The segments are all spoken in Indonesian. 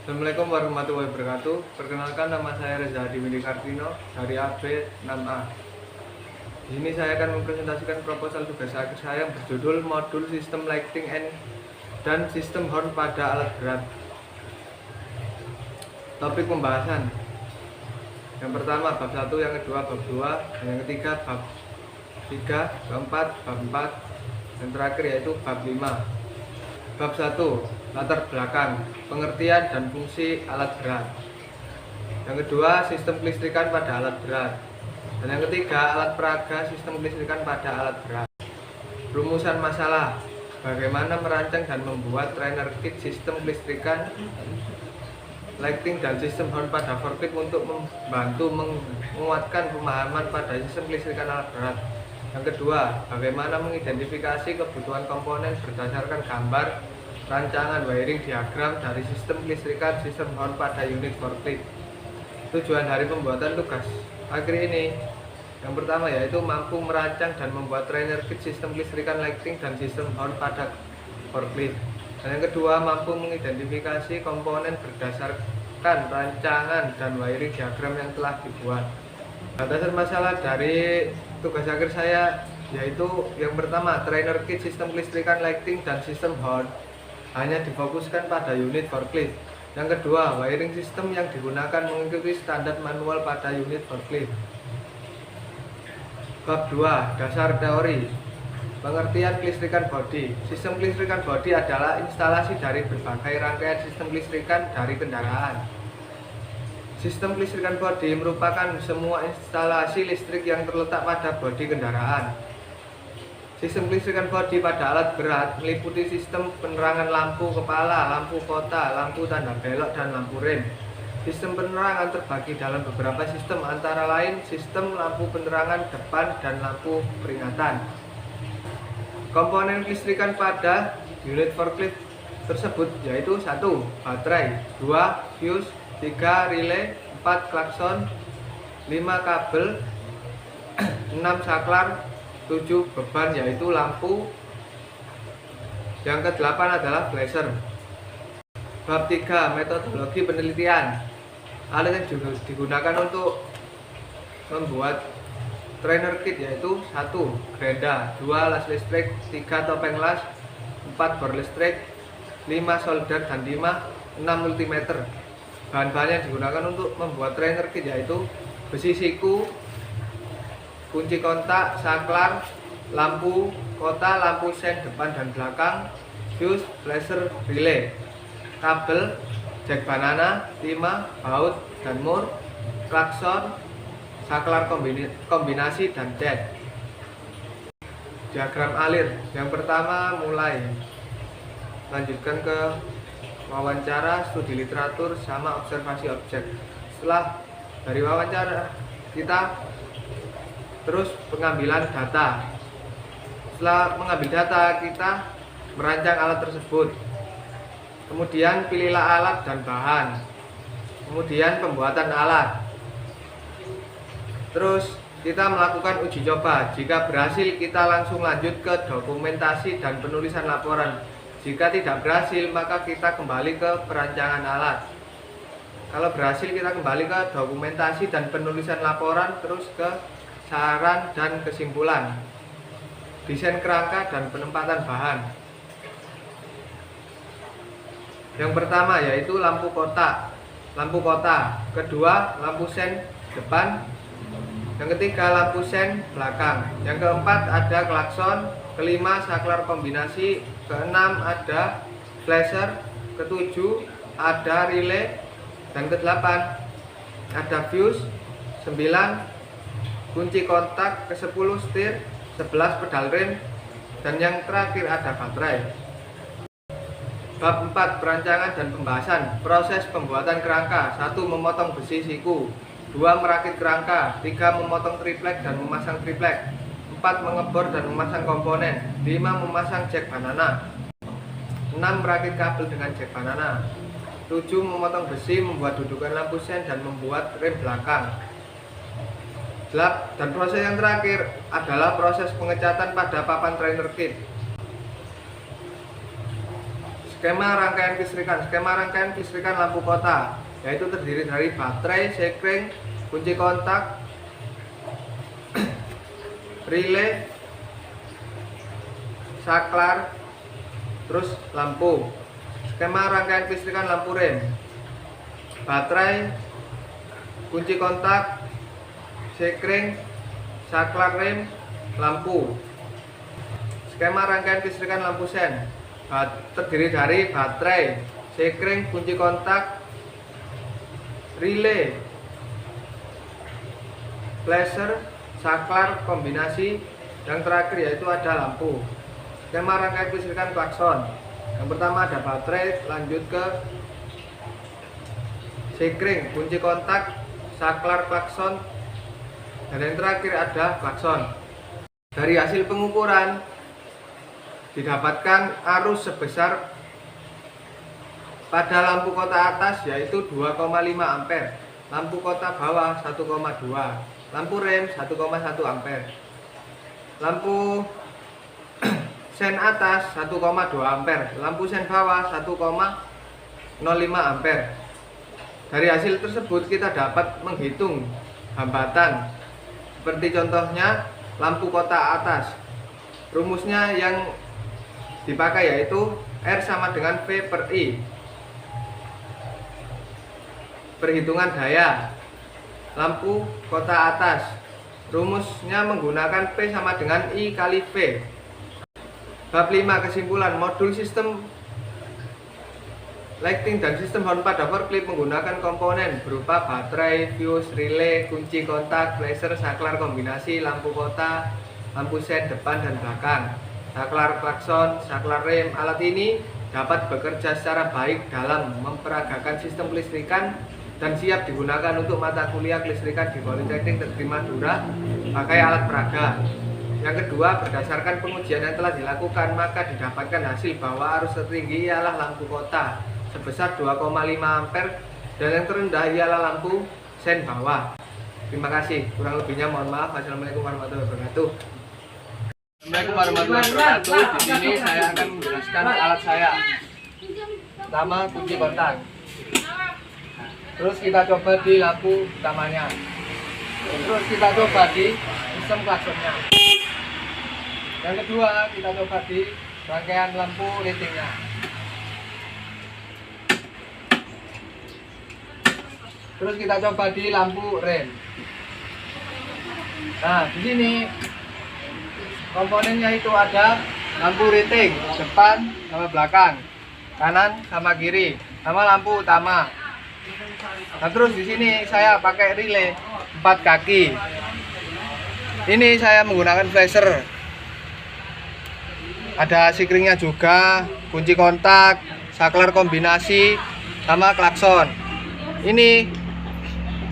Assalamualaikum warahmatullahi wabarakatuh. Perkenalkan, nama saya Reza Hadi Windy Kartino dari AB 6A. Di sini saya akan mempresentasikan proposal tugas akhir saya yang berjudul Modul Sistem Lighting dan Sistem Horn pada Alat Berat. Topik pembahasan: yang pertama bab 1, yang kedua bab 2, yang ketiga bab 3, keempat bab 4, dan terakhir yaitu bab 5. Bab 1, latar belakang, pengertian dan fungsi alat berat. Yang kedua, sistem kelistrikan pada alat berat. Dan yang ketiga, alat peraga sistem kelistrikan pada alat berat. Rumusan masalah: bagaimana merancang dan membuat trainer kit sistem kelistrikan, lighting dan sistem horn pada forklift untuk membantu menguatkan pemahaman pada sistem kelistrikan alat berat. Yang kedua, bagaimana mengidentifikasi kebutuhan komponen berdasarkan gambar rancangan wiring diagram dari sistem kelistrikan sistem horn pada unit forklift. Tujuan dari pembuatan tugas akhir ini, yang pertama yaitu mampu merancang dan membuat trainer kit sistem kelistrikan lighting dan sistem horn pada forklift. Dan yang kedua, mampu mengidentifikasi komponen berdasarkan rancangan dan wiring diagram yang telah dibuat. Dasar masalah dari tugas akhir saya yaitu yang pertama, trainer kit sistem kelistrikan lighting dan sistem horn hanya difokuskan pada unit forklift. Yang kedua, wiring sistem yang digunakan mengikuti standar manual pada unit forklift. Bab 2, dasar teori. Pengertian kelistrikan bodi. Sistem kelistrikan bodi adalah instalasi dari berbagai rangkaian sistem kelistrikan dari kendaraan. Sistem kelistrikan bodi merupakan semua instalasi listrik yang terletak pada bodi kendaraan. Sistem kelistrikan bodi pada alat berat meliputi sistem penerangan lampu kepala, lampu kota, lampu tanda belok, dan lampu rem. Sistem penerangan terbagi dalam beberapa sistem, antara lain sistem lampu penerangan depan dan lampu peringatan. Komponen kelistrikan pada unit forklift tersebut yaitu 1. Baterai, 2. Fuse, 3. Relay, 4. Klakson, 5. Kabel, 6. Saklar, 7. Beban yaitu lampu. Yang ke-8 adalah flasher. Bab 3, metodologi penelitian. Alat yang digunakan untuk membuat trainer kit yaitu 1. Grenda, 2. Las listrik, 3. Topeng las, 4. Bor listrik, 5. Solder, dan 6. Multimeter. Bahan-bahan yang digunakan untuk membuat trainer kit yaitu besi siku, kunci kontak, saklar, lampu kota, lampu sen depan dan belakang, fuse, flasher, relay, kabel, jack banana, timah, baut, dan mur, klakson, saklar kombinasi, dan cat. Diagram alir. Yang pertama, mulai. Lanjutkan ke wawancara, studi literatur, sama observasi objek. Setelah dari wawancara, kita terus pengambilan data. Setelah mengambil data, kita merancang alat tersebut. Kemudian pilihlah alat dan bahan. Kemudian pembuatan alat. Terus kita melakukan uji coba. Jika berhasil, kita langsung lanjut ke dokumentasi dan penulisan laporan. Jika tidak berhasil, maka kita kembali ke perancangan alat. Kalau berhasil, kita kembali ke dokumentasi dan penulisan laporan, terus ke saran dan kesimpulan, desain kerangka, dan penempatan bahan. Yang pertama yaitu lampu kota. Kedua, lampu sen depan. Yang ketiga, lampu sen belakang. Yang keempat, ada klakson. Kelima, saklar kombinasi. Keenam, ada flasher. Ketujuh, ada relay. Dan kedelapan, ada fuse. 9, kunci kontak. Ke-10, setir. 11, pedal rem. Dan yang terakhir ada baterai. Bab 4, perancangan dan pembahasan. Proses pembuatan kerangka. 1. Memotong besi siku. 2. Merakit kerangka. 3. Memotong triplek dan memasang triplek. 4. Mengebor dan memasang komponen. 5. Memasang jack banana. 6. Merakit kabel dengan jack banana. 7. Memotong besi, membuat dudukan lampu sen, dan membuat rem belakang. Dan proses yang terakhir adalah proses pengecatan pada papan trainer kit. Skema rangkaian kelistrikan. Skema rangkaian kelistrikan lampu kota yaitu terdiri dari baterai, sekring, kunci kontak, relay, saklar, terus lampu. Skema rangkaian kelistrikan lampu rem. Baterai, kunci kontak, sekring, saklar rem, lampu. Skema rangkaian kelistrikan lampu sen terdiri dari baterai, sekring, kunci kontak, relay, flasher, saklar, kombinasi. Yang terakhir yaitu ada lampu. Skema rangkaian kelistrikan klakson. Yang pertama ada baterai, lanjut ke sekring, kunci kontak, saklar, klakson, dan yang terakhir ada klakson. Dari hasil pengukuran didapatkan arus sebesar pada lampu kota atas yaitu 2,5 ampere, lampu kota bawah 1,2, lampu rem 1,1 ampere, lampu sen atas 1,2 ampere, lampu sen bawah 1,05 ampere. Dari hasil tersebut kita dapat menghitung hambatan seperti contohnya lampu kota atas. Rumusnya yang dipakai yaitu R sama dengan V per I. Perhitungan daya lampu kota atas, rumusnya menggunakan P sama dengan I kali V. Bab 5 kesimpulan. Modul sistem lighting dan sistem horn pada forklift menggunakan komponen berupa baterai, fuse, relay, kunci kontak, flasher, saklar kombinasi, lampu kota, lampu sen depan dan belakang, saklar klakson, saklar rem. Alat ini dapat bekerja secara baik dalam memperagakan sistem kelistrikan dan siap digunakan untuk mata kuliah kelistrikan di Politeknik Negeri Madura pakai alat peraga. Yang kedua, berdasarkan pengujian yang telah dilakukan, maka didapatkan hasil bahwa arus tertinggi ialah lampu kota sebesar 2,5 ampere dan yang terendah ialah lampu sen bawah. Terima kasih. Kurang lebihnya mohon maaf. Wassalamualaikum warahmatullahi wabarakatuh. Assalamualaikum warahmatullahi wabarakatuh. Di sini saya akan menjelaskan alat saya. Pertama, kunci kontak. Terus kita coba di lampu utamanya. Terus kita coba di sistem klaksonnya. Yang kedua, kita coba di rangkaian lampu lightingnya. Terus kita coba di lampu rem. Nah, di sini komponennya itu ada lampu lighting depan sama belakang, kanan sama kiri, sama lampu utama. Nah, terus di sini saya pakai relay 4 kaki. Ini saya menggunakan flasher. Ada sikringnya juga, kunci kontak, saklar kombinasi, sama klakson. Ini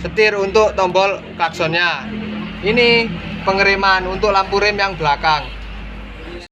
setir untuk tombol klaksonnya. Ini pengereman untuk lampu rem yang belakang.